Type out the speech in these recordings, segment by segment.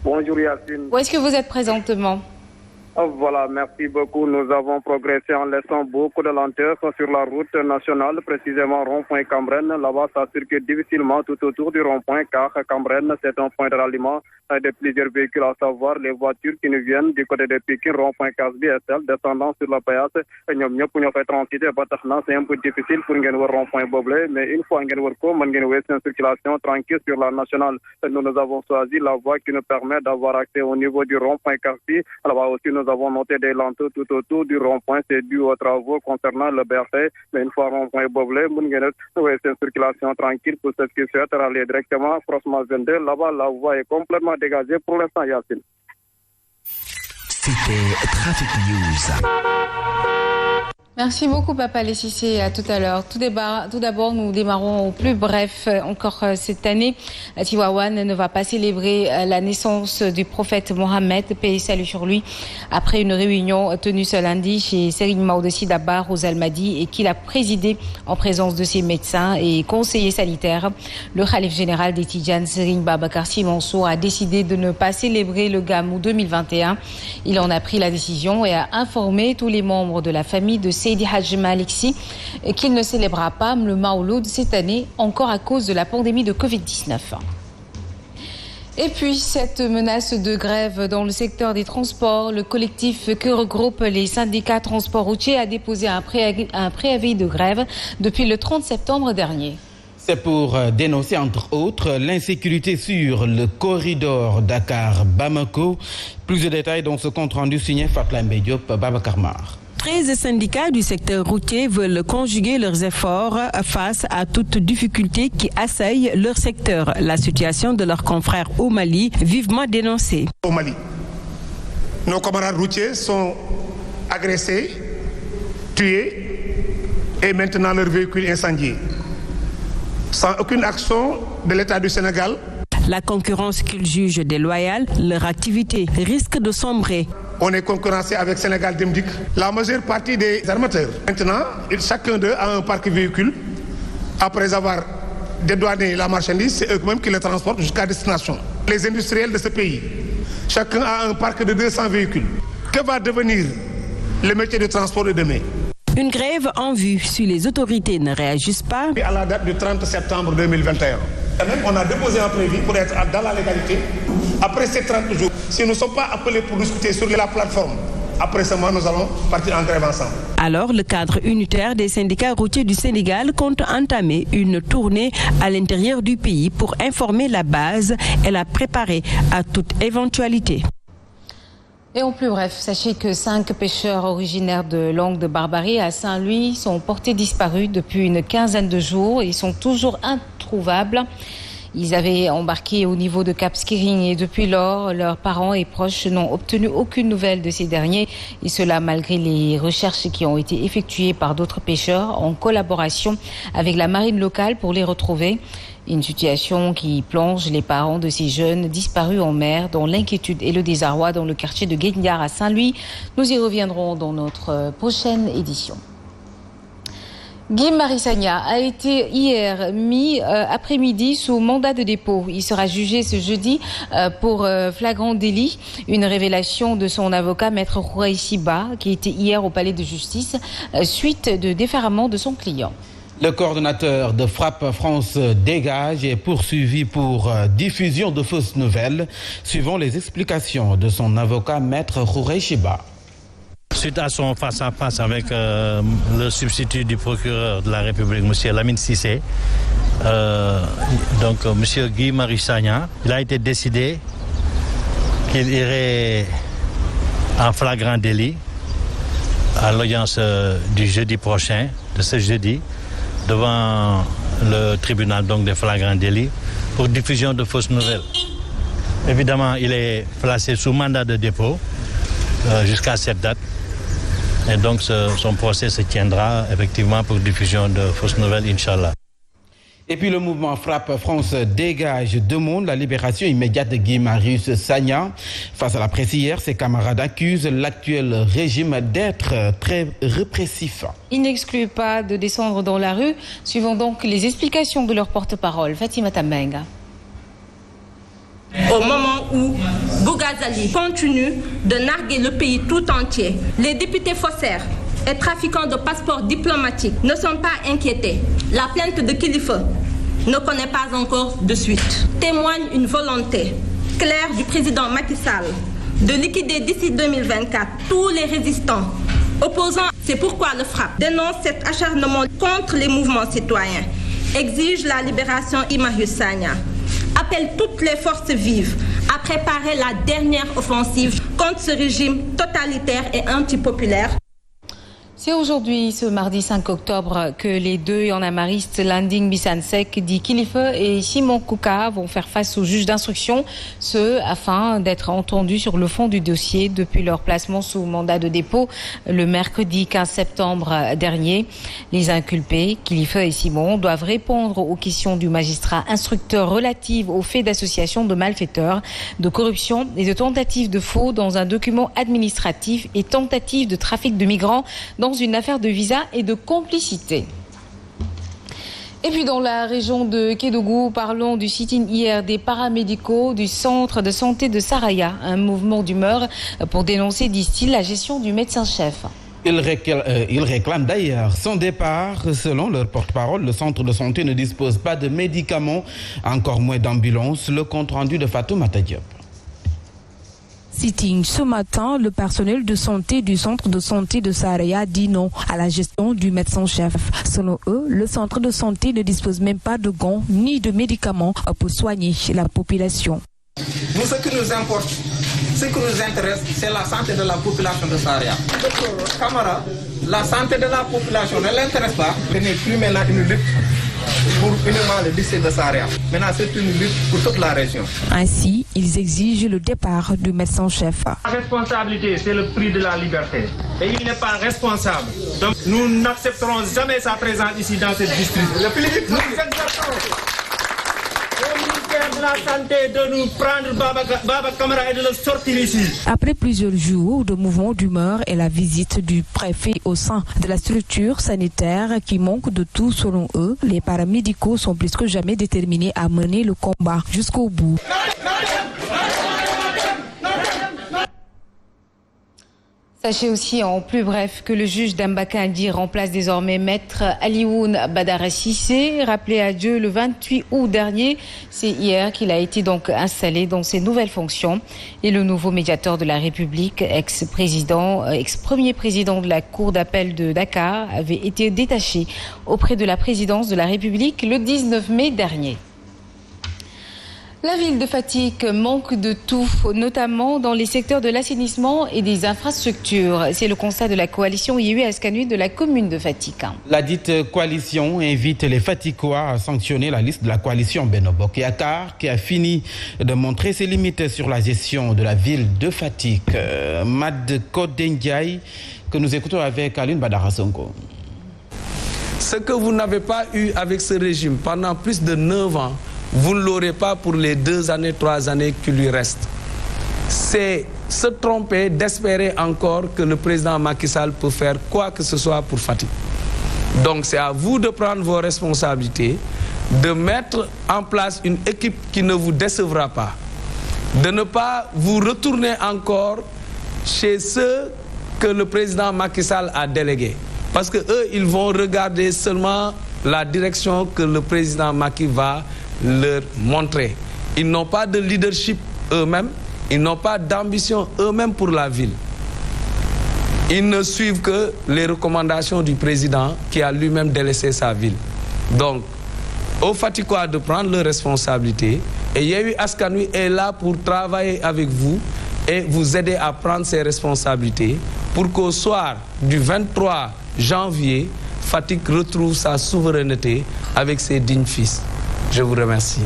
Bonjour Yacine. Où est-ce que vous êtes présentement? Voilà, merci beaucoup. Nous avons progressé en laissant beaucoup de lenteur sur la route nationale, précisément rond-point Cambren. Là-bas, ça circule difficilement tout autour du rond-point car Cambren, c'est un point de ralliement de plusieurs véhicules, à savoir les voitures qui nous viennent du côté de Pikine, rond-point Casbi et celles descendant sur la Payas. Ñom ñep ñoo fay transiter ba taxna c'est un peu difficile pour ngeen wër rond-point boblé, mais une fois ngeen wër ko mën ngeen wër une circulation tranquille sur la nationale. Nous avons choisi la voie qui nous permet d'avoir accès au niveau du rond-point Casbi. Là-bas aussi nous avons noté des lenteurs tout autour du rond-point, c'est dû aux travaux concernant le BRT, mais une fois rond-point boblé, mën ngeen wër une circulation tranquille pour ceux qui souhaitent aller directement Frosma 22. Là-bas la voie est complètement dégagée pour l'instant, Yacine. C'était Traffic News. Merci beaucoup, Papa Lessissé. À tout à l'heure. Tout d'abord, nous démarrons au plus bref. Encore cette année, Tivaouane ne va pas célébrer la naissance du prophète Mohammed, paix et salut sur lui, après une réunion tenue ce lundi chez Serigne Maodo Sy Dabakh aux Almadies et qu'il a présidé en présence de ses médecins et conseillers sanitaires. Le khalife général des Tidjanes, Serigne Babacar Sy Mansour, a décidé de ne pas célébrer le Gamou 2021. Il en a pris la décision et a informé tous les membres de la famille de Seydi Hadji Malick Sy qu'il ne célébrera pas le Maouloud cette année, encore à cause de la pandémie de Covid-19. Et puis, cette menace de grève dans le secteur des transports, le collectif que regroupe les syndicats transport routier a déposé un préavis de grève depuis le 30 septembre dernier. C'est pour dénoncer, entre autres, l'insécurité sur le corridor Dakar-Bamako. Plus de détails dans ce compte-rendu signé Fatla Mbediop, Babacar Mar. 13 syndicats du secteur routier veulent conjuguer leurs efforts face à toute difficulté qui assaille leur secteur. La situation de leurs confrères au Mali, vivement dénoncée. Au Mali, nos camarades routiers sont agressés, tués et maintenant leurs véhicules incendiés. Sans aucune action de l'État du Sénégal. La concurrence qu'ils jugent déloyale, leur activité risque de sombrer. On est concurrencé avec Sénégal Demdik. La majeure partie des armateurs. Maintenant, chacun d'eux a un parc véhicule. Après avoir dédouané la marchandise, c'est eux-mêmes qui les transportent jusqu'à destination. Les industriels de ce pays, chacun a un parc de 200 véhicules. Que va devenir le métier de transport de demain? Une grève en vue si les autorités ne réagissent pas. À la date du 30 septembre 2021. On a déposé un préavis pour être dans la légalité. Après ces 30 jours, si nous ne sommes pas appelés pour discuter sur la plateforme, après ce mois, nous allons partir en grève ensemble. Alors, le cadre unitaire des syndicats routiers du Sénégal compte entamer une tournée à l'intérieur du pays pour informer la base et la préparer à toute éventualité. Et en plus bref, sachez que 5 pêcheurs originaires de Langue de Barbarie à Saint-Louis sont portés disparus depuis une quinzaine de jours. Ils sont toujours introuvables. Ils avaient embarqué au niveau de Cap Skirring et depuis lors, leurs parents et proches n'ont obtenu aucune nouvelle de ces derniers. Et cela malgré les recherches qui ont été effectuées par d'autres pêcheurs en collaboration avec la marine locale pour les retrouver. Une situation qui plonge les parents de ces jeunes disparus en mer dans l'inquiétude et le désarroi dans le quartier de Guédiar à Saint-Louis. Nous y reviendrons dans notre prochaine édition. Guy Marius Sagna a été hier mis après-midi sous mandat de dépôt. Il sera jugé ce jeudi pour flagrant délit. Une révélation de son avocat, Maître Khouraï Siba, qui était hier au palais de justice suite de déferrement de son client. Le coordonnateur de Frappe France Dégage est poursuivi pour diffusion de fausses nouvelles, suivant les explications de son avocat Maître Khouraï Siba. Suite à son face-à-face avec le substitut du procureur de la République, M. Lamine Sissé, donc M. Guy Marius Sagna, il a été décidé qu'il irait en flagrant délit à l'audience du jeudi prochain, de ce jeudi, devant le tribunal donc des flagrants délits pour diffusion de fausses nouvelles. Évidemment, il est placé sous mandat de dépôt jusqu'à cette date. Et donc son procès se tiendra effectivement pour diffusion de fausses nouvelles, Inch'Allah. Et puis le mouvement Frappe France Dégage demande la libération immédiate de Guy Marius Sagna. Face à la presse hier, ses camarades accusent l'actuel régime d'être très répressif. Ils n'excluent pas de descendre dans la rue, suivant donc les explications de leur porte-parole, Fatima Tambenga. Au moment où Ghazali continue de narguer le pays tout entier. Les députés faussaires et trafiquants de passeports diplomatiques ne sont pas inquiétés. La plainte de Kilifeu ne connaît pas encore de suite. Témoigne une volonté claire du président Macky Sall de liquider d'ici 2024 tous les résistants opposants. C'est pourquoi le FRAPP dénonce cet acharnement contre les mouvements citoyens, exige la libération d'Imarius Sagna, appelle toutes les forces vives à préparer la dernière offensive contre ce régime totalitaire et antipopulaire. C'est aujourd'hui, ce mardi 5 octobre, que les deux yanamaristes Landing Bissansek, dit Kilifeu, et Simon Kouka vont faire face au juge d'instruction, ce afin d'être entendus sur le fond du dossier depuis leur placement sous mandat de dépôt le mercredi 15 septembre dernier. Les inculpés, Kilifeu et Simon, doivent répondre aux questions du magistrat instructeur relatives aux faits d'association de malfaiteurs, de corruption et de tentative de faux dans un document administratif et tentative de trafic de migrants dans une affaire de visa et de complicité. Et puis dans la région de Kédougou, parlons du sit-in hier des paramédicaux du centre de santé de Saraya. Un mouvement d'humeur pour dénoncer, disent-ils, la gestion du médecin-chef. Ils réclament d'ailleurs son départ. Selon leur porte-parole, le centre de santé ne dispose pas de médicaments, encore moins d'ambulances. Le compte-rendu de Fatoumata Diop. Sitting ce matin, le personnel de santé du centre de santé de Saraya dit non à la gestion du médecin-chef. Selon eux, le centre de santé ne dispose même pas de gants ni de médicaments pour soigner la population. Nous, ce qui nous importe, ce qui nous intéresse, c'est la santé de la population de Saraya. Docteur Camara, la santé de la population ne l'intéresse pas. Ce n'est plus maintenant une lutte pour uniquement le lycée de Saraya. Maintenant, c'est une lutte pour toute la région. Ainsi, ils exigent le départ du médecin-chef. La responsabilité, c'est le prix de la liberté. Et il n'est pas responsable. Donc, nous n'accepterons jamais sa présence ici dans cette district. Nous exhortons au ministère de la Santé de nous prendre Baba Camara et de le sortir ici. Après plusieurs jours de mouvement d'humeur et la visite du préfet au sein de la structure sanitaire qui manque de tout selon eux, les paramédicaux sont plus que jamais déterminés à mener le combat jusqu'au bout. Sachez aussi en plus bref que le juge d'Ambakandi remplace désormais maître Alioune Badara Cissé, rappelé à Dieu le 28 août dernier. C'est hier qu'il a été donc installé dans ses nouvelles fonctions. Et le nouveau médiateur de la République, ex-premier président de la Cour d'appel de Dakar, avait été détaché auprès de la présidence de la République le 19 mai dernier. La ville de Fatick manque de tout, notamment dans les secteurs de l'assainissement et des infrastructures. C'est le constat de la coalition Yewwi Askan Wi de la commune de Fatick. La dite coalition invite les Fatickois à sanctionner la liste de la coalition Benno Bokk Yakaar qui a fini de montrer ses limites sur la gestion de la ville de Fatick. Mad Codé Ndiaye, que nous écoutons avec Alioune Badara Sonko. Ce que vous n'avez pas eu avec ce régime pendant plus de 9 ans, vous ne l'aurez pas pour les 2 années, 3 années qui lui restent. C'est se tromper d'espérer encore que le président Macky Sall peut faire quoi que ce soit pour Fatick. Donc c'est à vous de prendre vos responsabilités, de mettre en place une équipe qui ne vous décevra pas, de ne pas vous retourner encore chez ceux que le président Macky Sall a délégués. Parce que eux, ils vont regarder seulement la direction que le président Macky va leur montrer. Ils n'ont pas de leadership eux-mêmes, ils n'ont pas d'ambition eux-mêmes pour la ville. Ils ne suivent que les recommandations du président qui a lui-même délaissé sa ville. Donc, aux Fatickois de prendre leurs responsabilités et Yewwi Askan Wi est là pour travailler avec vous et vous aider à prendre ces responsabilités pour qu'au soir du 23 janvier, Fatick retrouve sa souveraineté avec ses dignes fils. Je vous remercie.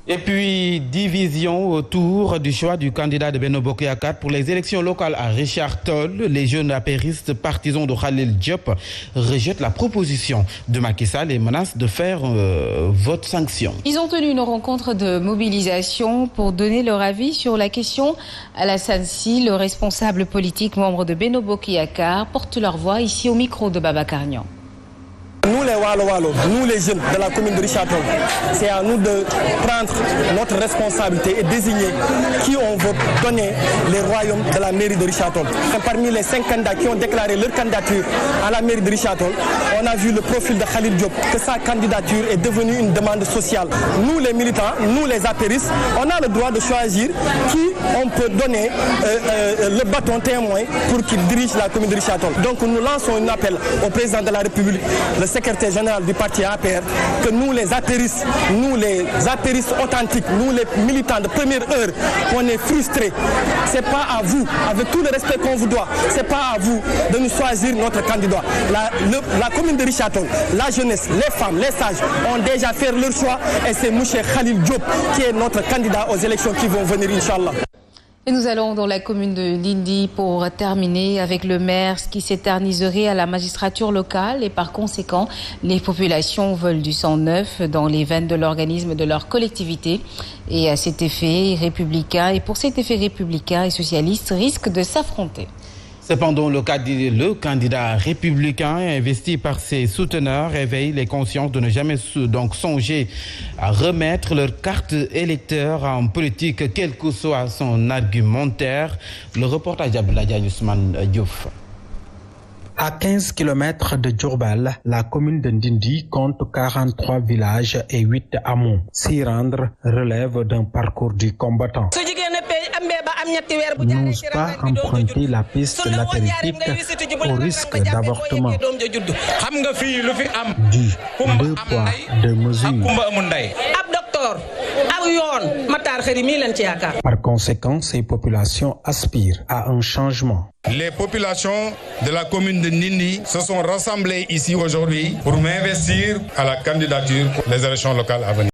Et puis, division autour du choix du candidat de Benno Bokk Yakaar pour les élections locales à Richard Toll. Les jeunes apéristes partisans de Khalil Diop rejettent la proposition de Macky Sall et menacent de faire vote sanction. Ils ont tenu une rencontre de mobilisation pour donner leur avis sur la question. Alassane Sy, le responsable politique membre de Benno Bokk Yakaar, porte leur voix ici au micro de Babacar Niang. Nous, les Waalo Waalo, nous les jeunes de la commune de Richard-Toll, c'est à nous de prendre notre responsabilité et désigner qui on veut donner les royaumes de la mairie de Richard-Toll. Parmi les 5 candidats qui ont déclaré leur candidature à la mairie de Richard-Toll, on a vu le profil de Khalil Diop, que sa candidature est devenue une demande sociale. Nous les militants, nous les apéristes, on a le droit de choisir qui on peut donner le bâton témoin pour qu'il dirige la commune de Richard-Toll. Donc nous lançons un appel au président de la République, le secrétaire général du parti APR, que nous les apéristes authentiques, nous les militants de première heure, on est frustrés. C'est pas à vous, avec tout le respect qu'on vous doit, c'est pas à vous de nous choisir notre candidat. La commune de Richard-Toll, la jeunesse, les femmes, les sages ont déjà fait leur choix et c'est M. Khalil Diop qui est notre candidat aux élections qui vont venir, Inch'Allah. Et nous allons dans la commune de Ndindy pour terminer avec le maire qui s'éterniserait à la magistrature locale et par conséquent, les populations veulent du sang neuf dans les veines de l'organisme de leur collectivité. Et à cet effet, républicain et socialistes risquent de s'affronter. Cependant, le candidat républicain investi par ses souteneurs réveille les consciences de ne jamais donc songer à remettre leur carte électeur en politique, quel que soit son argumentaire. Le reportage d'Abdoulaye Ousmane Diouf. À 15 km de Diourbel, la commune de Ndindy compte 43 villages et 8 hameaux. S'y rendre relève d'un parcours du combattant. N'ose pas emprunter la piste latéritique au risque d'avortement. Du 2 poids, 2 mesures. Par conséquent, ces populations aspirent à un changement. Les populations de la commune de Ndindy se sont rassemblées ici aujourd'hui pour m'investir à la candidature pour les élections locales à venir.